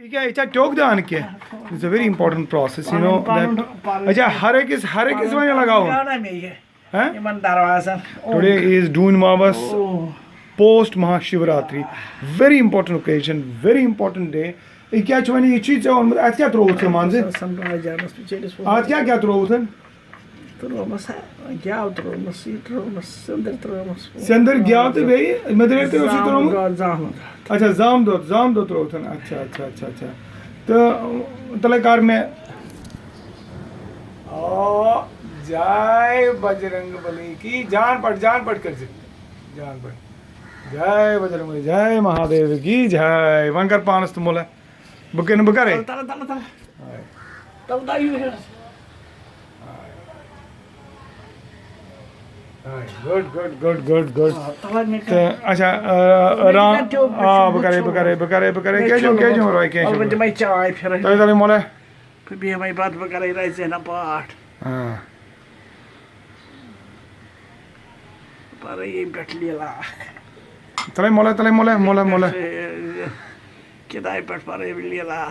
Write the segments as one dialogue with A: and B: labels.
A: क्या इच्छा टोक दान के it's a very important process you know that अच्छा हर एक वने लगाओ हैं टुडे इज डून मावस post Mahashivratri very important occasion very important day क्या वने ये चीज आज क्या त्रोथ मंज आज क्या त्रोथ संदर ग्याव तो बे मदर तो उसी त्रोमुत अच्छा जाम दो त्रोथन अच्छा तो तले कार में ओ जय बजरंग बली की जान पड़ कर जान पड़ जय बजरंग बली जय महादेव की जय वन कर पानस तो मोला बुकेन बुकारे गुड अच्छा राम बकारे के जो रोय के
B: अब मैं चाय फिर
A: तले मोले
B: फिर भी हमें बात बकारे रहे ना पाठ
A: हां
B: पर ये बैठ लिया
A: तले मोले
B: किदाई पर ये लिया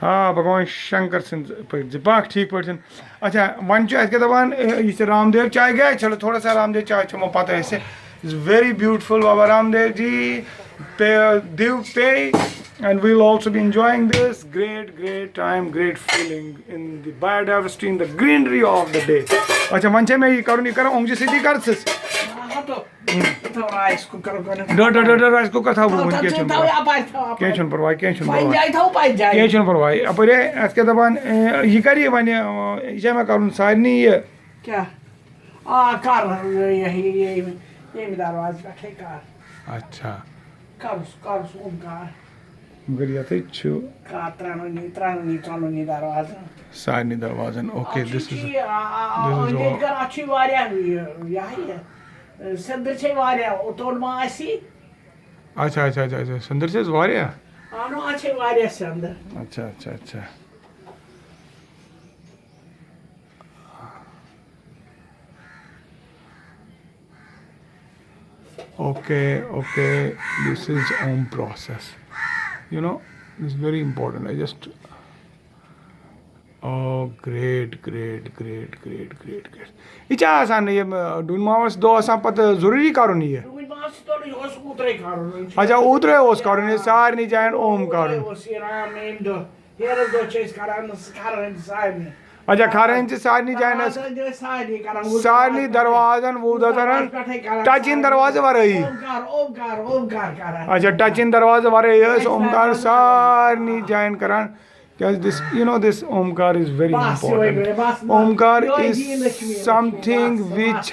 A: हाँ भगवान शंकर सिंह पाक ठीक पे अच्छा वन के दपान यह रामदेव चाय गए चलो थोड़ा सा रामदेव चाय चमो पता ऐसे it's very beautiful Baba Ramdev ji दिव पे and we'll also be enjoying this great time great feeling in the biodiversity in the greenery of the day अच्छा वन मैं ये करूँ ओंग सीधी कर
B: राइस कुकर
A: राइस कुकर था वो कैचन परवाई अपरे के दपान यह कर वन यह मैं करूँ सारनी ये
B: क्या कर दरवाज पे कर
A: अच्छा
B: कर ओमकार
A: मगर ये
B: त्रानी दरवाजा
A: सारनी दरवाजन ओके दिस इज
B: अच्छी वारिया संदर छे वारिया तोड़ मा आसी
A: अच्छा संदर से वारिया
B: आनो अच्छे वारिया संदर
A: अच्छा okay this is Om process you know this is very important I just oh great इच्छा आसान ये डून मावस दो आसान पत जरूरी करुन ये अच्छा उतरे ओस करुन ये सारनी जान ओम करुन अच्छा खारन से सारनी जान सारनी दरवाजन वो दरन टचिन दरवाजे वरई अच्छा टचिन दरवाजे वरई ओमकार सारनी जान करान this you know this Omkar is very important Omkar is something which